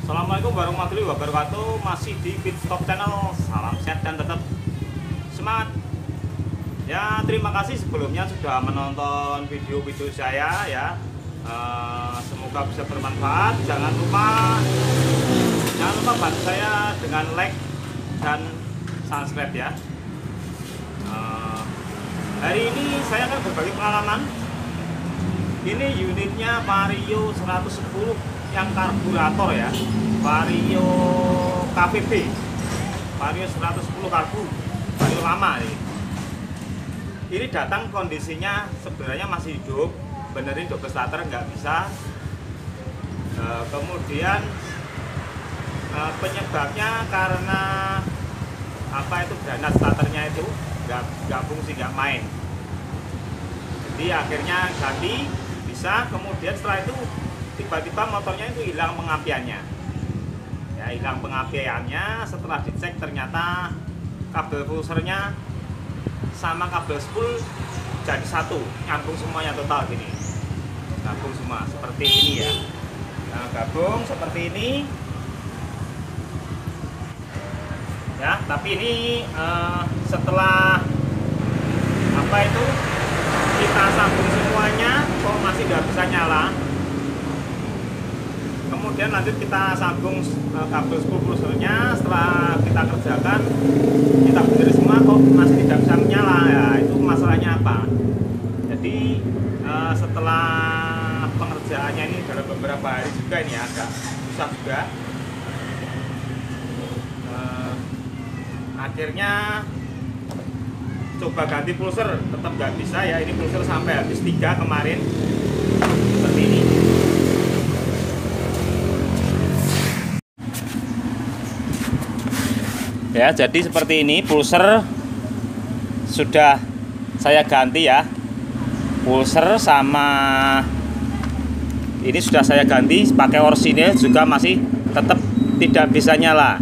Assalamualaikum warahmatullahi wabarakatuh. Masih di Pitstop Channel. Salam sehat dan tetap semangat. Ya, terima kasih sebelumnya sudah menonton video-video saya ya. Semoga bisa bermanfaat. Jangan lupa bantu saya dengan like dan subscribe ya. Hari ini saya akan berbagi pengalaman. Ini unitnya Vario 110 yang karburator ya, Vario KVB, Vario 110 karbu, Vario lama nih. Ini datang kondisinya sebenarnya masih hidup, benerin double starter nggak bisa. Kemudian penyebabnya karena apa itu, granat starternya itu nggak fungsi, nggak main. Jadi akhirnya ganti bisa. Kemudian setelah itu tiba-tiba motornya itu hilang pengapiannya ya, hilang pengapiannya. Setelah dicek ternyata kabel pulsernya sama kabel spool jadi satu, nyambung semuanya total gini, gabung semua seperti ini ya. Nah, gabung seperti ini ya, tapi ini setelah apa itu kita sambung semuanya kok masih nggak bisa nyala. Kemudian lanjut kita sambung kabel spool pulsernya. Setelah kita kerjakan, kita benerin semua kok masih tidak bisa menyala ya. Itu masalahnya apa? Jadi setelah pengerjaannya ini dalam beberapa hari juga, ini agak susah juga. Akhirnya coba ganti pulser, tetap nggak bisa ya. Ini pulser sampai habis 3 kemarin seperti ini. Ya, jadi seperti ini pulser sudah saya ganti ya. Pulser sama ini sudah saya ganti pakai orsinil, juga masih tetap tidak bisa nyala.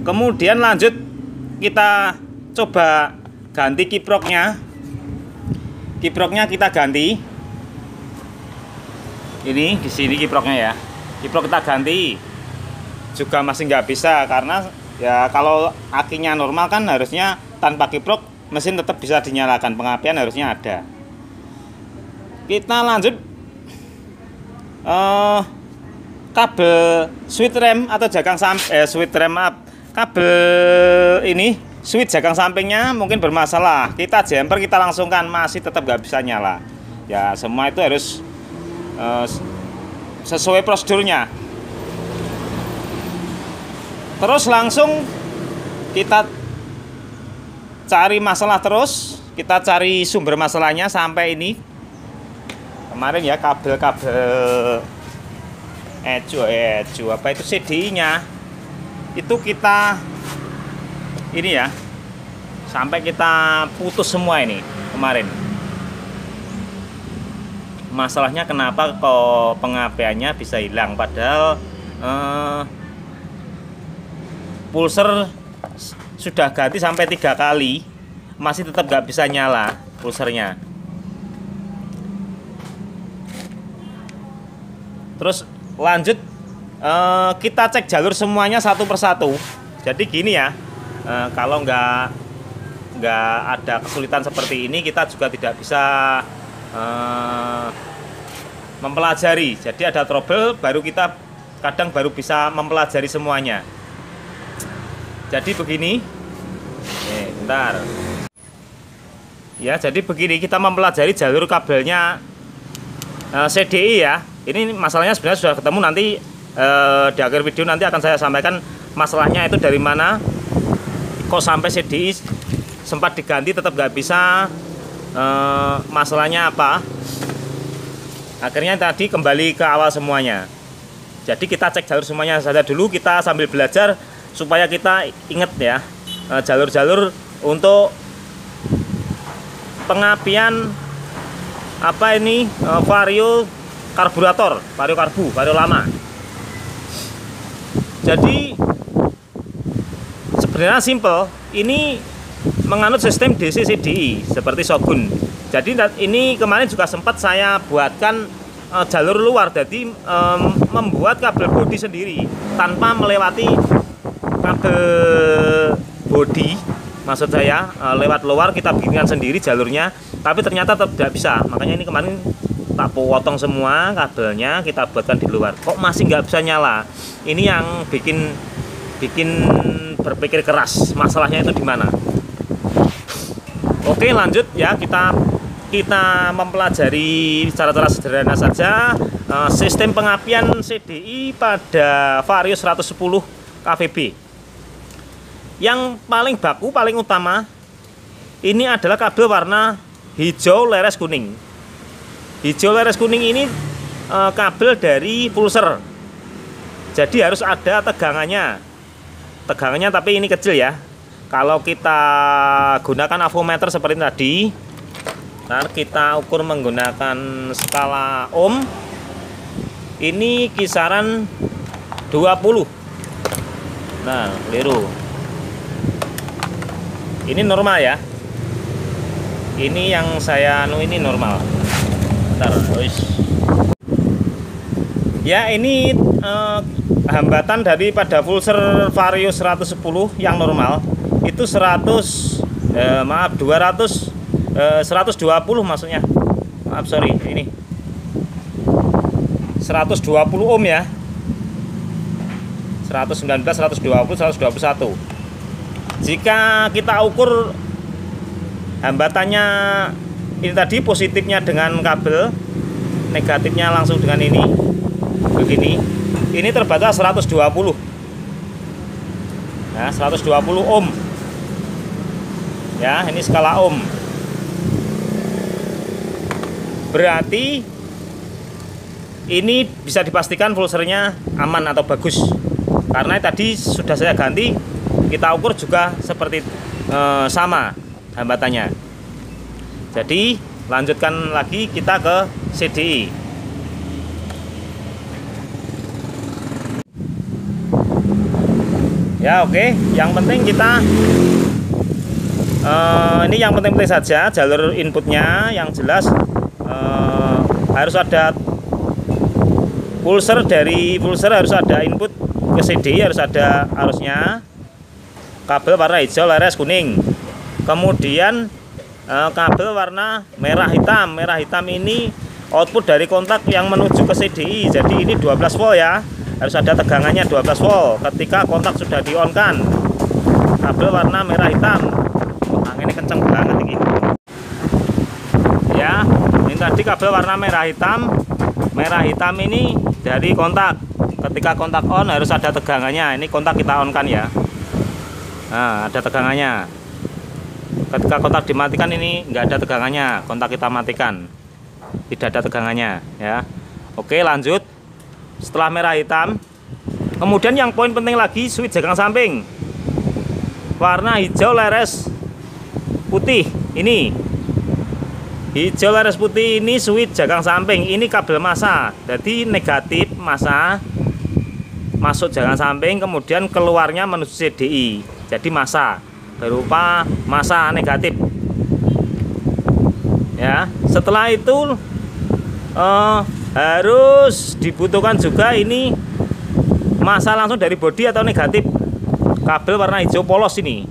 Kemudian lanjut kita coba ganti kiproknya. Kiproknya kita ganti. Ini di sini kiproknya ya. Kiprok kita ganti. Juga masih nggak bisa, karena ya kalau akinya normal kan harusnya tanpa kiprok mesin tetap bisa dinyalakan, pengapian harusnya ada. Kita lanjut kabel switch rem atau jagang switch rem up, kabel ini switch jagang sampingnya mungkin bermasalah. Kita jumper, kita langsungkan, masih tetap nggak bisa nyala ya. Semua itu harus sesuai prosedurnya. Terus langsung kita cari masalah, terus kita cari sumber masalahnya sampai ini kemarin ya, kabel-kabel ecu apa itu CDI-nya itu kita ini ya, sampai kita putus semua ini kemarin. Masalahnya kenapa kok pengapiannya bisa hilang, padahal pulser sudah ganti sampai 3 kali masih tetap nggak bisa nyala pulsernya. Terus lanjut kita cek jalur semuanya satu persatu. Jadi gini ya, kalau nggak ada kesulitan seperti ini, kita juga tidak bisa mempelajari. Jadi ada trouble baru kita kadang baru bisa mempelajari semuanya. Jadi begini, bentar ya. Jadi begini, kita mempelajari jalur kabelnya CDI ya. Ini masalahnya sebenarnya sudah ketemu, nanti di akhir video nanti akan saya sampaikan masalahnya itu dari mana kok sampai CDI sempat diganti tetap nggak bisa, masalahnya apa. Akhirnya tadi kembali ke awal semuanya. Jadi kita cek jalur semuanya saja dulu, kita sambil belajar supaya kita ingat ya jalur-jalur untuk pengapian apa ini Vario karburator, Vario karbu, Vario lama. Jadi sebenarnya simple, ini menganut sistem DC CDI seperti Shogun. Jadi ini kemarin juga sempat saya buatkan jalur luar, jadi membuat kabel bodi sendiri tanpa melewati kabel bodi. Maksud saya lewat luar kita bikinkan sendiri jalurnya, tapi ternyata tidak bisa. Makanya ini kemarin tak potong semua kabelnya, kita buatkan di luar. Kok masih nggak bisa nyala? Ini yang bikin berpikir keras. Masalahnya itu di mana? Oke, lanjut ya, kita mempelajari cara-cara sederhana saja sistem pengapian CDI pada Vario 110 kVB. Yang paling baku, paling utama ini adalah kabel warna hijau leres kuning. Hijau leres kuning ini kabel dari pulser, jadi harus ada tegangannya tapi ini kecil ya. Kalau kita gunakan avometer seperti tadi, ntar kita ukur menggunakan skala ohm, ini kisaran 20. Nah, keliru. Ini normal ya. Ini yang saya ini normal. Bentar, ya, ini hambatan daripada pulser Vario 110 yang normal itu 120 maksudnya. Maaf, sorry, ini 120 ohm ya. 119, 120, 121. Jika kita ukur hambatannya ini tadi, positifnya dengan kabel, negatifnya langsung dengan ini, begini, ini terbatas 120. Nah, 120 ohm ya, ini skala ohm. Berarti ini bisa dipastikan pulsernya aman atau bagus, karena tadi sudah saya ganti. Kita ukur juga seperti sama hambatannya. Jadi lanjutkan lagi kita ke CDI. Ya, oke. Yang penting kita ini yang penting-penting saja, jalur inputnya yang jelas harus ada pulser, dari pulser harus ada input ke CDI, harus ada arusnya. Kabel warna hijau leres kuning, kemudian kabel warna merah hitam. Merah hitam ini output dari kontak yang menuju ke CDI, jadi ini 12 volt ya, harus ada tegangannya 12 volt ketika kontak sudah di on kan. Kabel warna merah hitam. Angin ini kenceng banget ini ya. Ini tadi kabel warna merah hitam. Merah hitam ini dari kontak, ketika kontak on harus ada tegangannya. Ini kontak kita on kan ya. Nah, ada tegangannya. Ketika kontak dimatikan ini nggak ada tegangannya, kontak kita matikan, tidak ada tegangannya ya. Oke, lanjut. Setelah merah hitam, kemudian yang poin penting lagi, switch jagang samping warna hijau leres putih. Ini hijau leres putih, ini switch jagang samping, ini kabel massa. Jadi negatif massa masuk jagang samping, kemudian keluarnya menuju CDI. Jadi massa berupa massa negatif ya. Setelah itu harus dibutuhkan juga ini massa langsung dari bodi atau negatif. Kabel warna hijau polos ini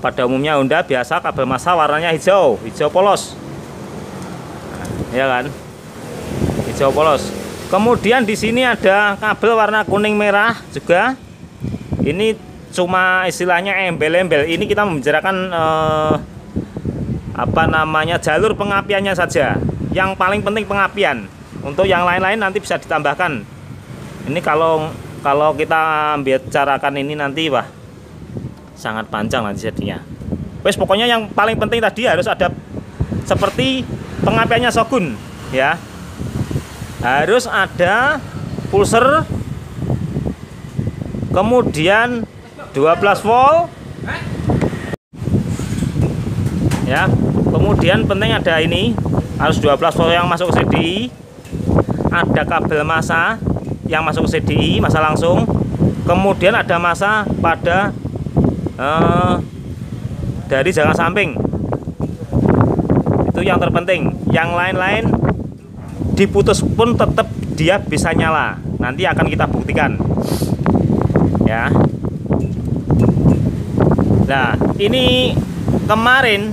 pada umumnya Honda biasa kabel massa warnanya hijau polos ya kan, hijau polos. Kemudian di sini ada kabel warna kuning merah juga. Ini cuma istilahnya embel-embel. Ini kita membicarakan jalur pengapiannya saja. Yang paling penting pengapian. Untuk yang lain-lain nanti bisa ditambahkan. Ini kalau kita bicarakan ini nanti wah sangat panjang nanti jadinya. Wes, pokoknya yang paling penting tadi harus ada seperti pengapiannya Shogun ya. Harus ada pulser, kemudian 12 volt ya. Kemudian penting ada ini, harus 12 volt yang masuk ke CDI. Ada kabel massa yang masuk ke CDI, massa langsung. Kemudian ada massa pada dari jarak samping. Itu yang terpenting. Yang lain-lain diputus pun tetap dia bisa nyala. Nanti akan kita buktikan ya. Nah ini kemarin,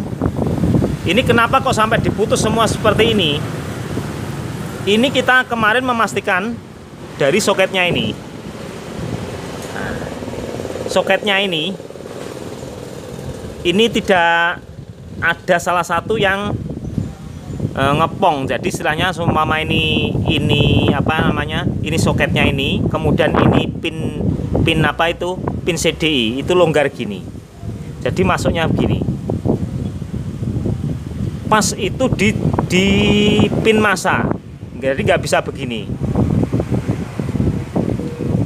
ini kenapa kok sampai diputus semua seperti ini? Ini kita kemarin memastikan dari soketnya ini. Nah, soketnya ini tidak ada salah satu yang ngepong. Jadi istilahnya seumpama ini apa namanya? Ini soketnya ini, kemudian ini pin apa itu? Pin CDI itu longgar gini. Jadi masuknya begini. Pas itu di pin masa. Jadi nggak bisa begini.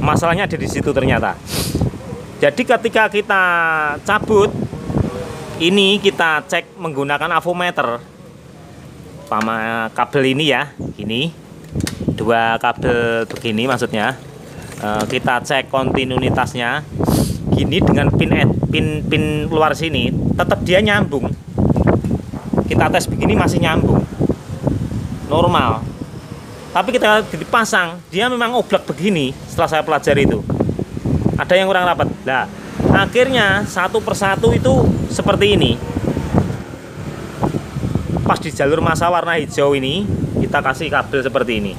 Masalahnya ada di situ ternyata. Jadi ketika kita cabut, ini kita cek menggunakan avometer. Sama kabel ini ya, ini 2 kabel begini maksudnya. Kita cek kontinuitasnya. Gini dengan pin keluar sini, tetap dia nyambung. Kita tes begini masih nyambung, normal. Tapi kita dipasang, dia memang oblak begini. Setelah saya pelajari itu, ada yang kurang rapat. Nah, akhirnya satu persatu itu seperti ini. Pas di jalur massa warna hijau ini, kita kasih kabel seperti ini.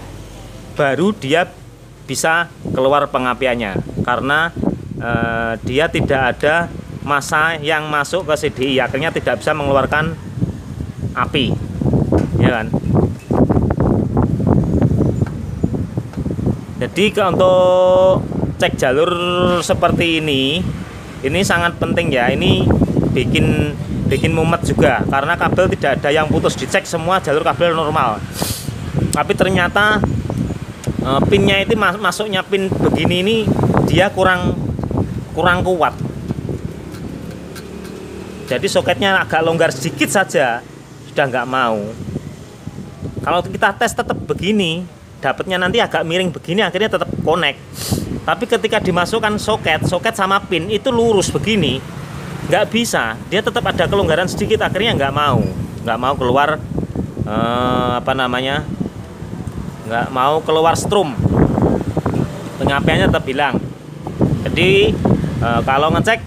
Baru dia bisa keluar pengapiannya, karena dia tidak ada massa yang masuk ke CDI. Akhirnya tidak bisa mengeluarkan api, ya kan? Jadi untuk cek jalur seperti ini sangat penting ya. Ini bikin mumet juga, karena kabel tidak ada yang putus. Dicek semua jalur kabel normal, tapi ternyata pinnya itu masuknya pin begini ini dia kurang kuat. Jadi soketnya agak longgar sedikit saja sudah nggak mau. Kalau kita tes tetap begini, dapatnya nanti agak miring begini, akhirnya tetap connect. Tapi ketika dimasukkan soket sama pin itu lurus begini, nggak bisa. Dia tetap ada kelonggaran sedikit, akhirnya nggak mau keluar nggak mau keluar strum. Pengapiannya tetap hilang. Jadi kalau ngecek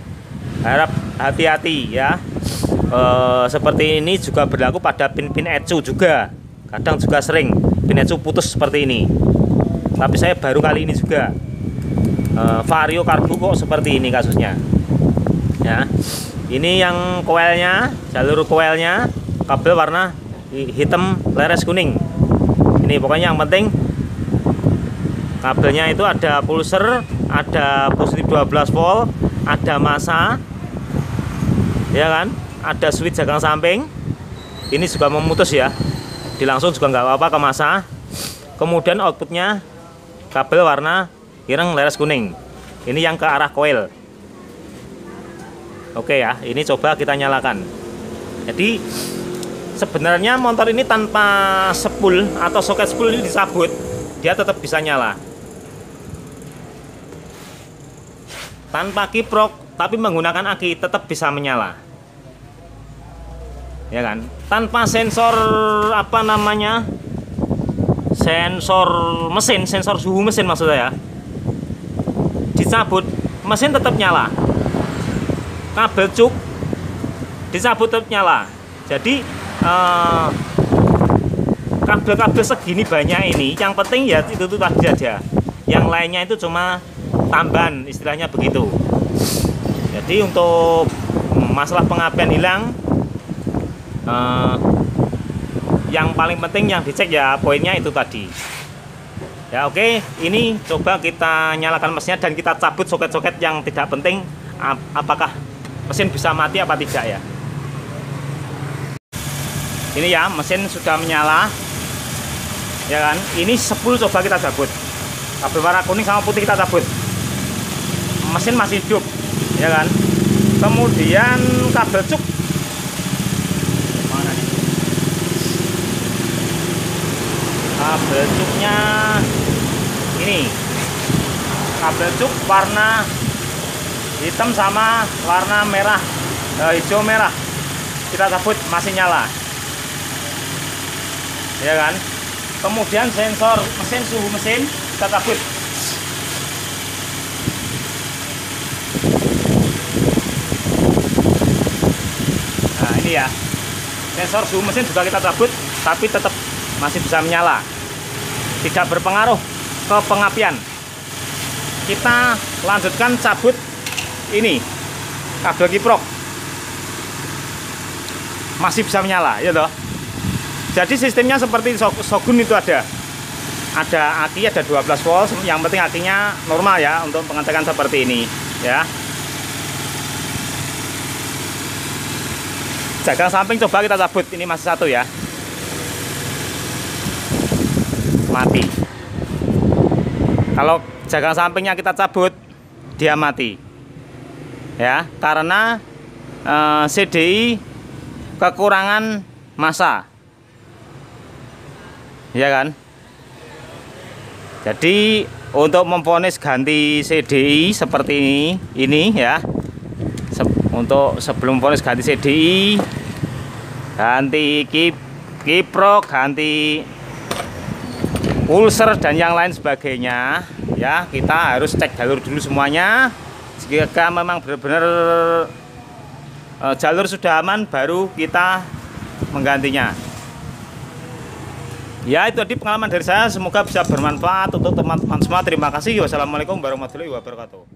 harap hati-hati ya. Seperti ini juga berlaku pada pin ECU juga. Kadang juga sering pin ECU putus seperti ini. Tapi saya baru kali ini juga. Vario karbu kok seperti ini kasusnya. Ya. Ini yang koilnya, jalur koilnya kabel warna hitam leres kuning. Ini pokoknya yang penting kabelnya itu ada pulser, ada positif 12 volt, ada massa, ya kan? Ada switch jagang samping. Ini juga memutus ya. Dilangsung juga nggak apa-apa ke massa. Kemudian outputnya kabel warna ireng leres kuning. Ini yang ke arah koil. Oke ya, ini coba kita nyalakan. Jadi sebenarnya motor ini tanpa spool atau soket spool ini disabut, dia tetap bisa nyala. Tanpa kiprok tapi menggunakan aki tetap bisa menyala. Ya kan? Tanpa sensor sensor mesin, sensor suhu mesin maksud saya. Dicabut, mesin tetap nyala. Kabel cuk dicabut tetap nyala. Jadi kabel-kabel segini banyak ini, yang penting ya itu tadi aja. Yang lainnya itu cuma tambahan, istilahnya begitu. Jadi untuk masalah pengapian hilang, yang paling penting yang dicek ya poinnya itu tadi. Ya oke, ini coba kita nyalakan mesinnya dan kita cabut soket-soket yang tidak penting. Apakah mesin bisa mati apa tidak ya? Ini ya, mesin sudah menyala, ya kan? Ini spool coba kita cabut. Kabel warna kuning sama putih kita cabut. Mesin masih hidup, ya kan? Kemudian kabel cuk. Mana nih? Kabel cuknya ini. Kabel cuk warna hitam sama warna merah, hijau merah. Kita cabut masih nyala. Ya kan? Kemudian sensor mesin, suhu mesin kita cabut. Nah ini ya, sensor suhu mesin juga kita cabut, tapi tetap masih bisa menyala, tidak berpengaruh ke pengapian. Kita lanjutkan cabut ini kabel kiprok, masih bisa menyala ya toh. Jadi sistemnya seperti Shogun itu ada aki, ada 12 volt. Yang penting akinya normal ya untuk pengecekan seperti ini ya. Jagang samping coba kita cabut, ini masih satu ya, mati. Kalau jagang sampingnya kita cabut, dia mati ya, karena CDI kekurangan massa ya kan. Jadi untuk memvonis ganti CDI seperti ini ya, untuk sebelum vonis ganti CDI, ganti kiprok, ganti pulser dan yang lain sebagainya ya, kita harus cek jalur dulu semuanya. Jika memang benar-benar jalur sudah aman, baru kita menggantinya. Ya itu tadi pengalaman dari saya, semoga bisa bermanfaat untuk teman-teman semua. Terima kasih. Wassalamualaikum warahmatullahi wabarakatuh.